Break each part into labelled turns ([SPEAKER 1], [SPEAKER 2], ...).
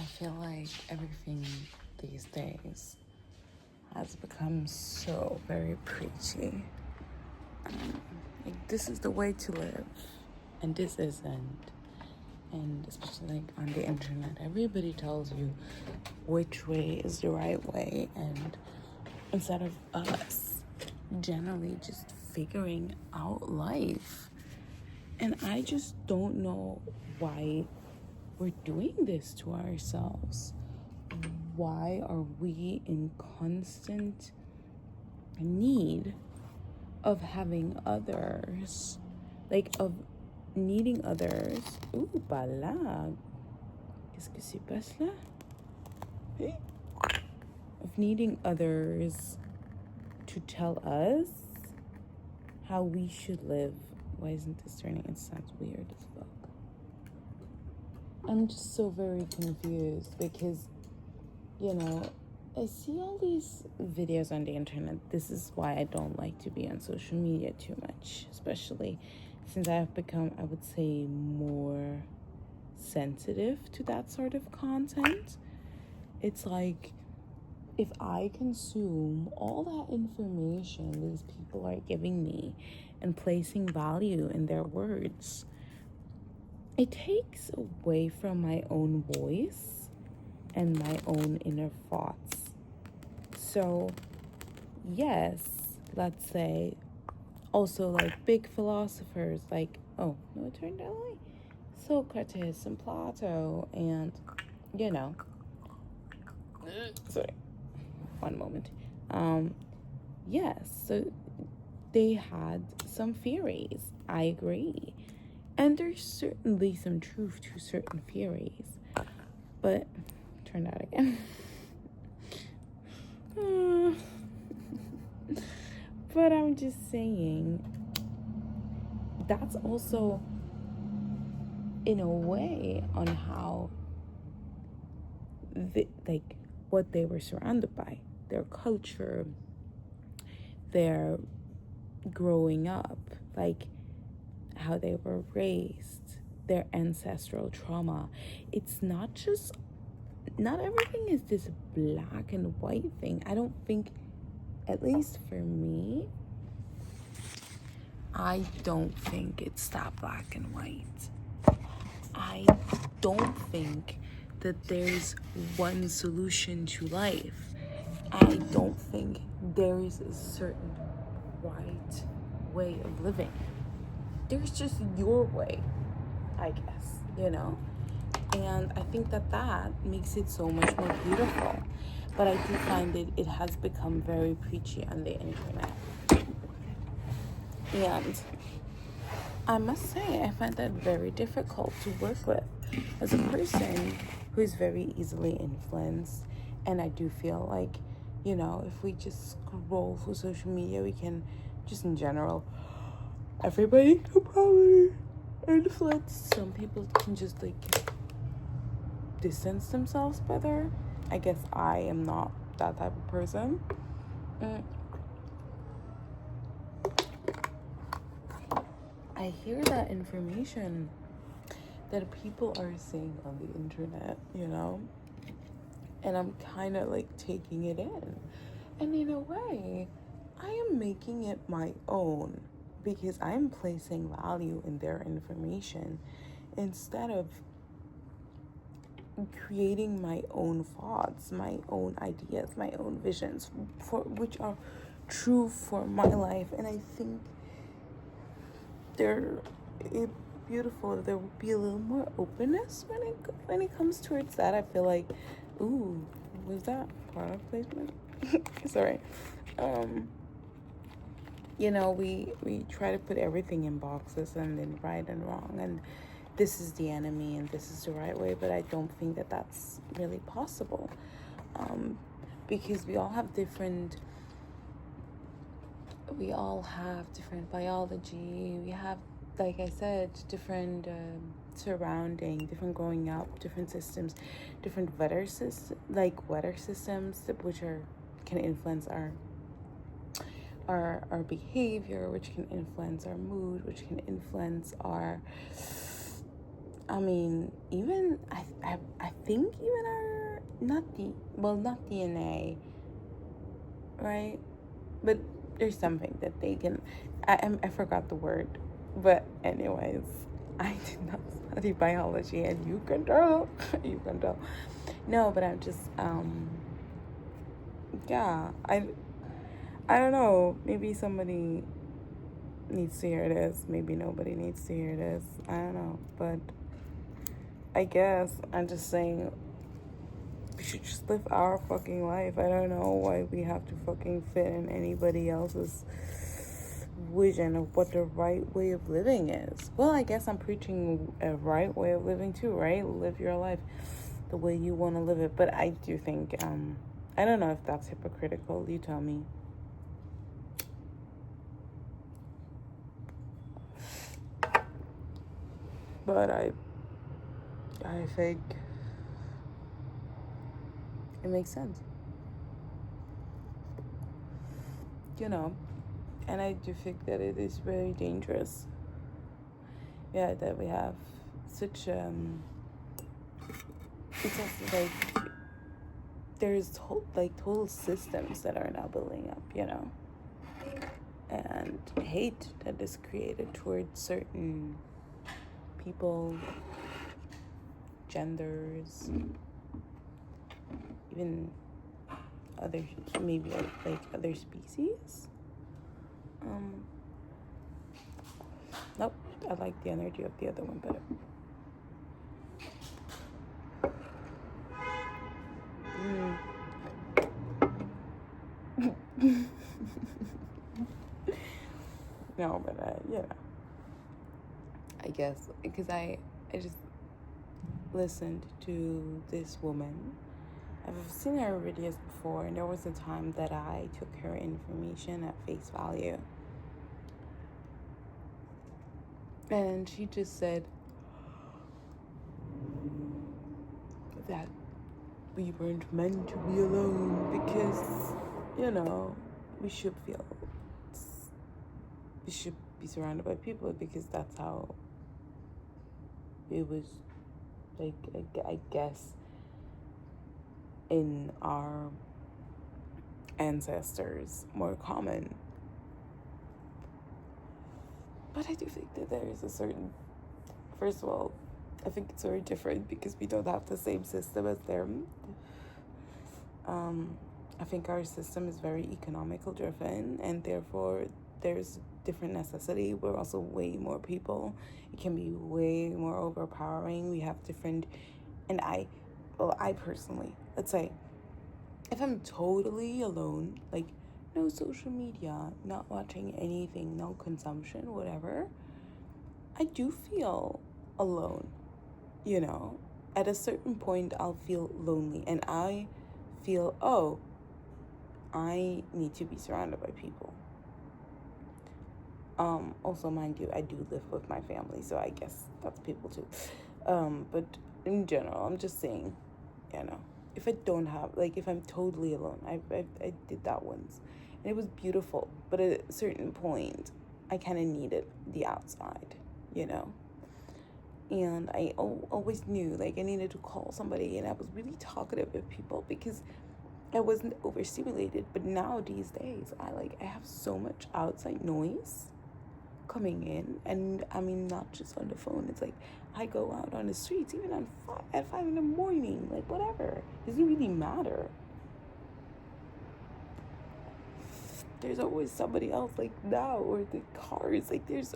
[SPEAKER 1] feel like everything these days has become so very preachy. Like, this is the way to live, and this isn't. And especially like on the internet, everybody tells you which way is the right way, and instead of us generally just figuring out life. And I just don't know why we're doing this to ourselves. Why are we in constant need of having others? Like, of needing others. Ooh, balade. Qu'est-ce que se passe là? Hey. Of needing others to tell us how we should live. Why isn't this turning? It sounds weird as fuck. I'm just so very confused because, I see all these videos on the internet. This is why I don't like to be on social media too much, especially since I have become, I would say, more sensitive to that sort of content. It's like, if I consume all that information these people are giving me and placing value in their words, it takes away from my own voice and my own inner thoughts. So, yes, let's say also like big philosophers like, oh, no, it turned out like Socrates and Plato and, sorry, one moment. Yes, so they had some theories. I agree. And there's certainly some truth to certain theories. But, turn that again. But I'm just saying, that's also, in a way, on how, what they were surrounded by. Their culture, their growing up, like how they were raised, their ancestral trauma. It's not everything is this black and white thing. I don't think, at least for me, I don't think it's that black and white. I don't think that there's one solution to life. I don't think there is a certain right way of living. There's just your way, I guess, And I think that makes it so much more beautiful. But I do find that it has become very preachy on the internet. And I must say, I find that very difficult to work with as a person who is very easily influenced. And I do feel like, if we just scroll through social media, we can, just in general, everybody can probably influence. Some people can just, distance themselves better. I guess I am not that type of person. I hear that information that people are saying on the internet, and I'm kind of taking it in. And in a way, I am making it my own because I'm placing value in their information instead of creating my own thoughts, my own ideas, my own visions, which are true for my life. And I think they're beautiful. There will be a little more openness when it comes towards that. I feel like, ooh, was that product placement? Sorry. We try to put everything in boxes and then right and wrong, and this is the enemy and this is the right way, but I don't think that that's really possible, because we all have different biology, we have, like I said, different surrounding, different growing up, different systems, different weather systems, which can influence our behavior, which can influence our mood, which can influence our I mean, even I think even our not DNA, right? But there's something that they can. I forgot the word, but anyways, I did not study biology, and you can tell, you can tell. No, but I'm just yeah. I don't know. Maybe somebody needs to hear this. Maybe nobody needs to hear this. I don't know, but I guess I'm just saying we should just live our fucking life. I don't know why we have to fucking fit in anybody else's vision of what the right way of living is. Well, I guess I'm preaching a right way of living too, right? Live your life the way you want to live it. But I do think, I don't know if that's hypocritical. You tell me. But I think it makes sense. You know, and I do think that it is very dangerous. Yeah, that we have such it's also like there's total systems that are now building up, you know, and hate that is created towards certain people, genders, even other, maybe like other species. Nope, I like the energy of the other one better. No, but you know, I guess because I just listened to this woman. I've seen her videos before, and there was a time that I took her information at face value. And she just said that we weren't meant to be alone because, you know, we should be surrounded by people because that's how it was, like, I guess, in our ancestors more common. But I do think that there is a certain, first of all, I think it's very different because we don't have the same system as them. I think our system is very economical driven, and therefore there's different necessity. We're also way more people. It can be way more overpowering. We have different, and I personally, let's say, if I'm totally alone, like no social media, not watching anything, no consumption, whatever, I do feel alone, you know. At a certain point, I'll feel lonely, and I feel, oh, I need to be surrounded by people. Also, mind you, I do live with my family, so I guess that's people too. But in general, I'm just saying, you know, if I don't have, like, if I'm totally alone, I did that once, and it was beautiful. But at a certain point, I kind of needed the outside, you know. And I always knew, like, I needed to call somebody, and I was really talkative with people because I wasn't overstimulated. But now these days, I have so much outside noise coming in, and I mean, not just on the phone. It's like I go out on the streets even at 5 in the morning, like, whatever. It doesn't really matter. There's always somebody else, like now, or the cars, like there's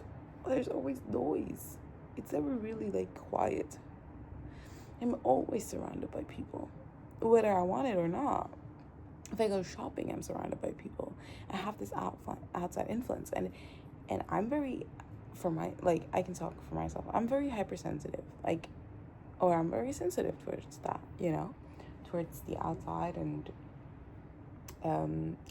[SPEAKER 1] always noise. It's never really like quiet. I'm always surrounded by people, whether I want it or not. If I go shopping, I'm surrounded by people. I have this outside influence, and I'm very, I can talk for myself. I'm very hypersensitive, or I'm very sensitive towards that, you know, towards the outside and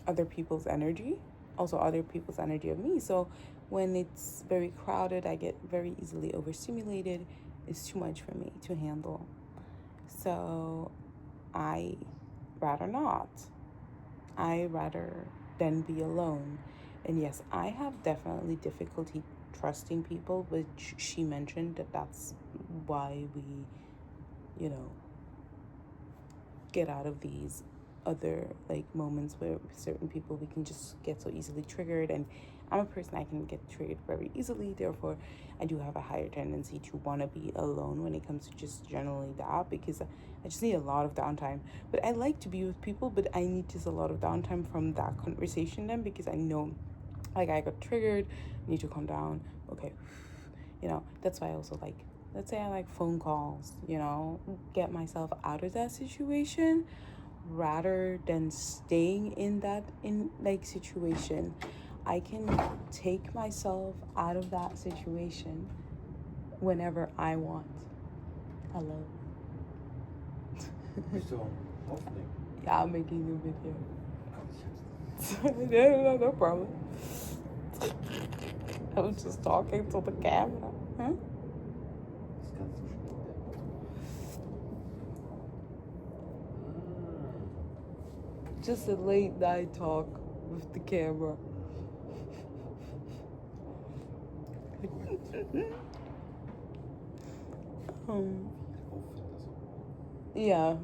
[SPEAKER 1] other people's energy, also other people's energy of me. So when it's very crowded, I get very easily overstimulated. It's too much for me to handle. So I rather not. I rather than be alone. And yes, I have definitely difficulty trusting people, which she mentioned that's why we, you know, get out of these other like moments where certain people we can just get so easily triggered. And I'm a person, I can get triggered very easily, therefore I do have a higher tendency to want to be alone when it comes to just generally that, because I just need a lot of downtime. But I like to be with people, but I need just a lot of downtime from that conversation then, because I know like I got triggered, need to calm down, okay, you know. That's why I also like, let's say I like phone calls, you know, get myself out of that situation rather than staying in that situation. I can take myself out of that situation whenever I want. Hello.
[SPEAKER 2] So, hopefully.
[SPEAKER 1] Yeah, I'm making a video. No problem. I was just talking to the camera. Huh? Just a late night talk with the camera. Yeah.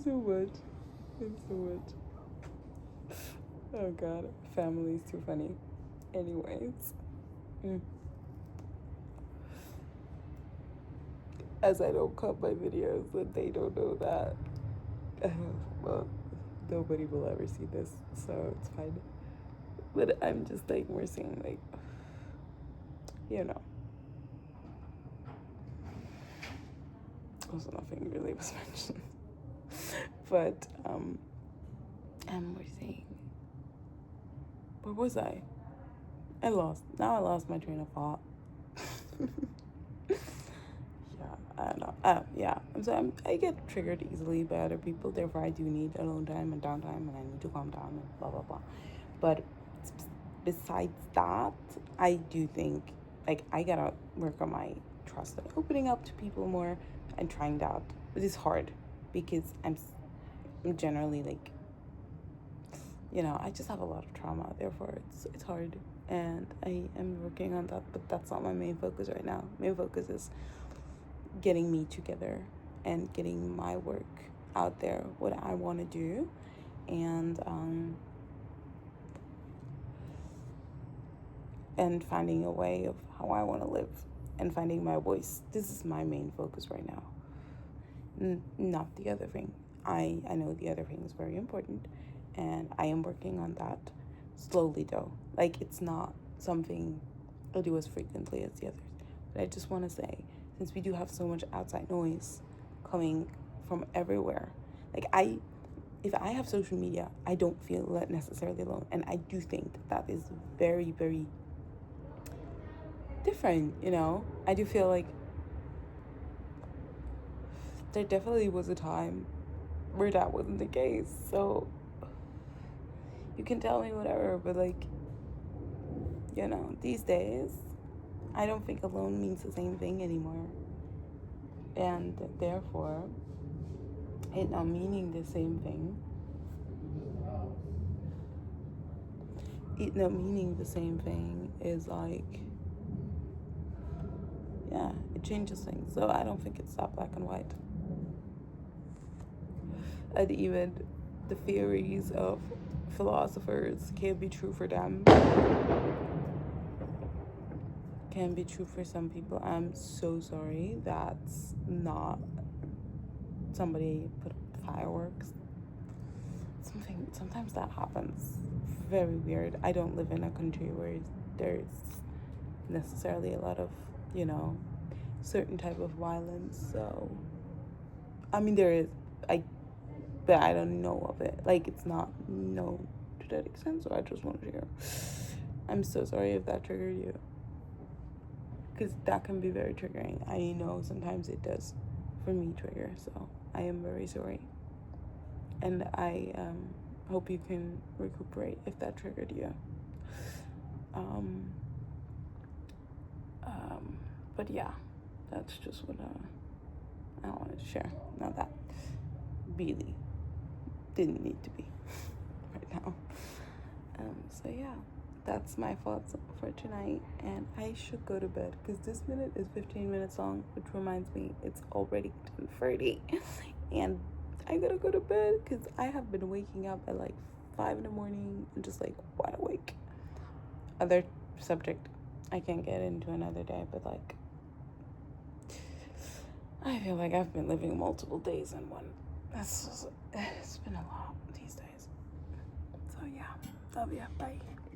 [SPEAKER 1] So much. It's so much. Oh god, family's too funny. Anyways. As I don't cut my videos, but they don't know that. Well, nobody will ever see this, so it's fine. But I'm just like, we're seeing like, you know. Also, nothing really was mentioned. But we're saying, where was I? Now I lost my train of thought. I don't know. I get triggered easily by other people. Therefore, I do need alone time and downtime, and I need to calm down and blah blah blah. But besides that, I do think like I gotta work on my trust and opening up to people more and trying that. But it's hard because I'm generally like, you know, I just have a lot of trauma. Therefore, it's hard, and I am working on that. But that's not my main focus right now. Main focus is getting me together and getting my work out there, what I want to do, and finding a way of how I want to live and finding my voice. This is my main focus right now, not the other thing. I know the other thing is very important, and I am working on that slowly though. Like, it's not something I do as frequently as the others. But I just want to say, since we do have so much outside noise coming from everywhere, like if I have social media, I don't feel necessarily alone. And I do think that is very, very different, you know? I do feel like there definitely was a time where that wasn't the case. So you can tell me whatever, but like, you know, these days, I don't think alone means the same thing anymore. And therefore, it not meaning the same thing, is like, yeah, it changes things. So I don't think it's that black and white. And even the theories of philosophers can be true for them, can be true for some people. I'm so sorry that's not somebody put fireworks. Sometimes that happens. Very weird. I don't live in a country where there's necessarily a lot of, you know, certain type of violence. So I mean, there is, but I don't know of it. Like, it's not known to that extent. So I just want to share. I'm so sorry if that triggered you, because that can be very triggering. I know sometimes it does for me trigger. So I am very sorry, and I hope you can recuperate if that triggered you. But yeah, that's just what I wanted to share. Now that really didn't need to be. now. So yeah, that's my thoughts for tonight, and I should go to bed because this minute is 15 minutes long, which reminds me it's already 10:30 and I gotta go to bed because I have been waking up at like 5 in the morning and just like wide awake. Other subject I can get into another day, but like I feel like I've been living multiple days in one. It's been a lot these days. So yeah, love ya, bye.